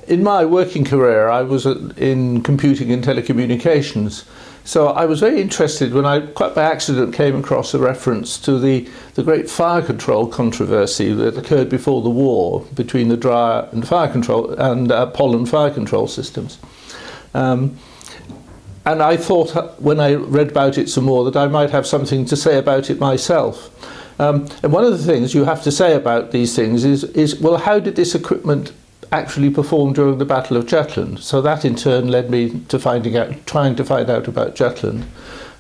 In my working career, I was in computing and telecommunications. So I was very interested when I, quite by accident, came across a reference to the great fire control controversy that occurred before the war between the dryer and fire control and pollen fire control systems. And I thought, when I read about it some more, that I might have something to say about it myself. And one of the things you have to say about these things is well, how did this equipment actually perform during the Battle of Jutland? So that in turn led me to trying to find out about Jutland.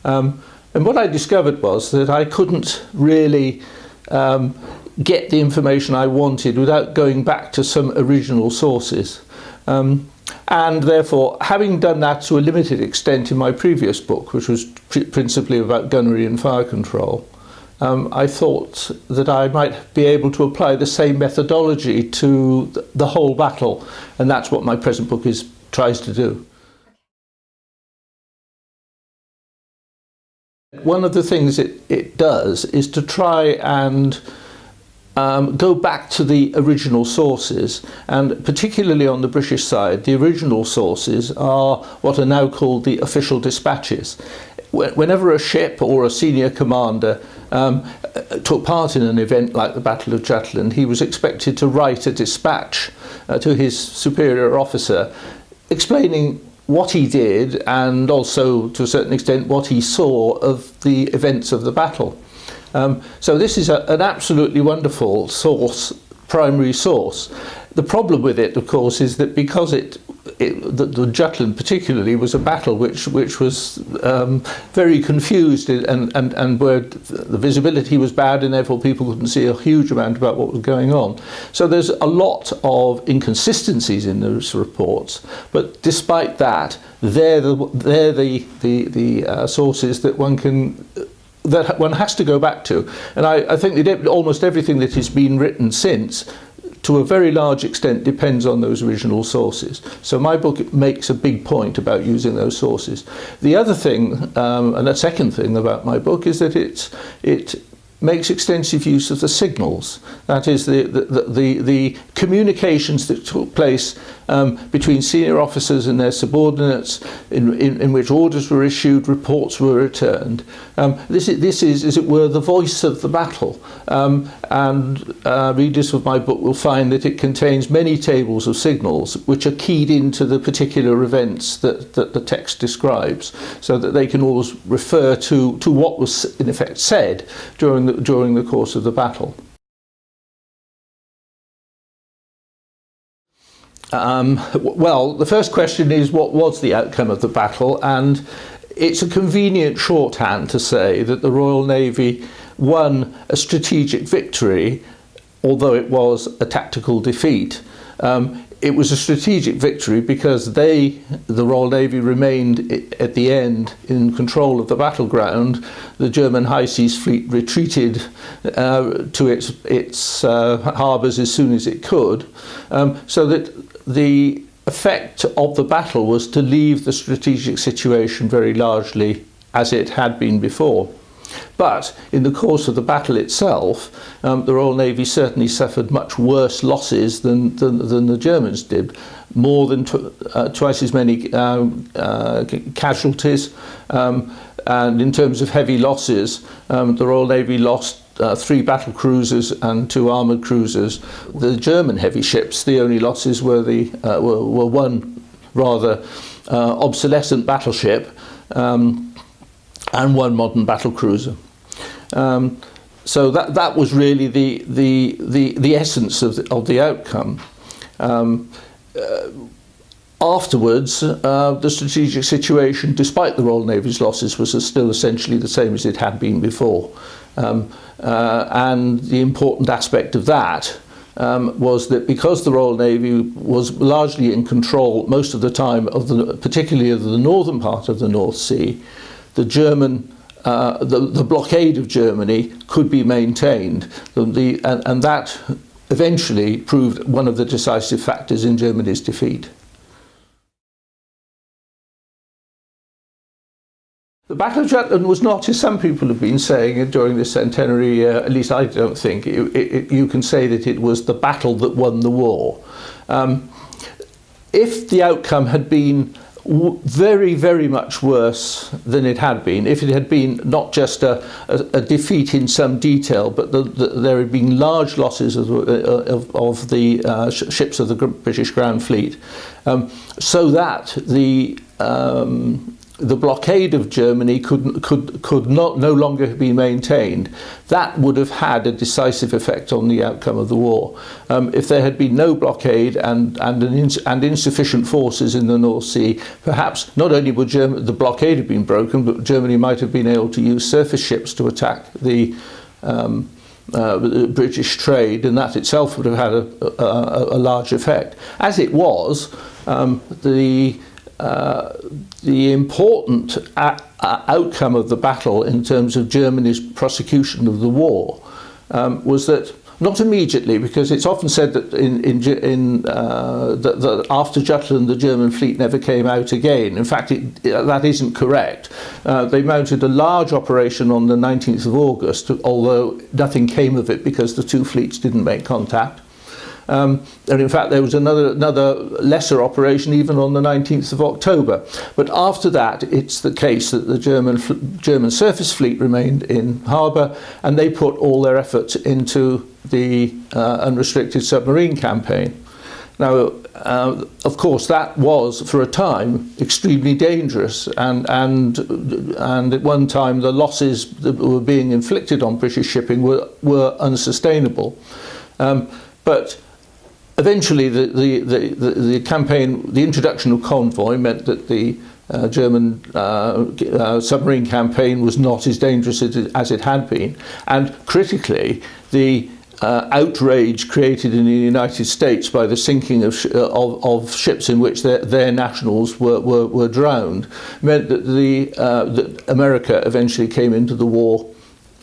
And what I discovered was that I couldn't really get the information I wanted without going back to some original sources. And therefore, having done that to a limited extent in my previous book, which was principally about gunnery and fire control, I thought that I might be able to apply the same methodology to the whole battle, and that's what my present book tries to do. One of the things it does is to try and go back to the original sources, and particularly on the British side, the original sources are what are now called the official dispatches. Whenever a ship or a senior commander took part in an event like the Battle of Jutland, he was expected to write a dispatch to his superior officer explaining what he did and also, to a certain extent, what he saw of the events of the battle. So this is an absolutely wonderful source, primary source. The problem with it, of course, is that because the Jutland particularly was a battle which was very confused and where the visibility was bad and therefore people couldn't see a huge amount about what was going on. So there's a lot of inconsistencies in those reports, but despite that, they're the sources that one has to go back to. And I think that almost everything that has been written since, to a very large extent, depends on those original sources. So my book makes a big point about using those sources. The other thing, and the second thing about my book, is that it makes extensive use of the signals. That is, the communications that took place between senior officers and their subordinates, in which orders were issued, reports were returned. This is, as it were, the voice of the battle. And readers of my book will find that it contains many tables of signals which are keyed into the particular events that the text describes, so that they can always refer to what was in effect said during the course of the battle. Well, the first question is, what was the outcome of the battle? And it's a convenient shorthand to say that the Royal Navy won a strategic victory, although it was a tactical defeat. It was a strategic victory because the Royal Navy, remained at the end in control of the battleground. The German High Seas Fleet retreated to its harbours as soon as it could, so that the effect of the battle was to leave the strategic situation very largely as it had been before. But in the course of the battle itself, the Royal Navy certainly suffered much worse losses than the Germans did. More than twice as many casualties, and in terms of heavy losses, the Royal Navy lost 3 battle cruisers and 2 armoured cruisers. The German heavy ships, the only losses were one rather obsolescent battleship and 1 modern battle cruiser. So that was really the essence of the outcome. Afterwards, the strategic situation, despite the Royal Navy's losses, was still essentially the same as it had been before. And the important aspect of that was that because the Royal Navy was largely in control most of the time, particularly of the northern part of the North Sea, the blockade of Germany could be maintained, and that eventually proved one of the decisive factors in Germany's defeat. The Battle of Jutland was not, as some people have been saying during this centenary, at least I don't think, you can say that it was the battle that won the war. if the outcome had been very, very much worse than it had been, if it had been not just a defeat in some detail, but there had been large losses of the ships of the British Grand Fleet, so that the blockade of Germany could no longer be maintained, that would have had a decisive effect on the outcome of the war. If there had been no blockade and insufficient forces in the North Sea, perhaps not only would the blockade have been broken, but Germany might have been able to use surface ships to attack the British trade, and that itself would have had a large effect. As it was, the important outcome of the battle in terms of Germany's prosecution of the war was that, not immediately, because it's often said that that after Jutland the German fleet never came out again. In fact, that isn't correct. They mounted a large operation on the 19th of August, although nothing came of it because the two fleets didn't make contact. And in fact there was another lesser operation even on the 19th of October. But after that, it's the case that the German surface fleet remained in harbour, and they put all their efforts into the unrestricted submarine campaign. Now, of course, that was for a time extremely dangerous, and at one time the losses that were being inflicted on British shipping were unsustainable. But eventually, the campaign, the introduction of convoy, meant that the German submarine campaign was not as dangerous as it had been, and critically, the outrage created in the United States by the sinking of ships in which their nationals were drowned meant that that America eventually came into the war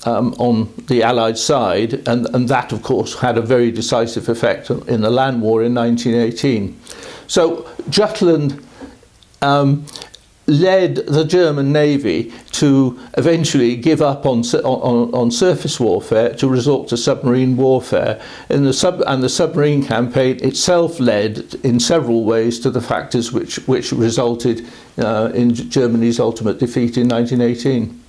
on the Allied side, and that of course had a very decisive effect in the land war in 1918. So Jutland led the German Navy to eventually give up on surface warfare to resort to submarine warfare, and the submarine campaign itself led in several ways to the factors which resulted in Germany's ultimate defeat in 1918.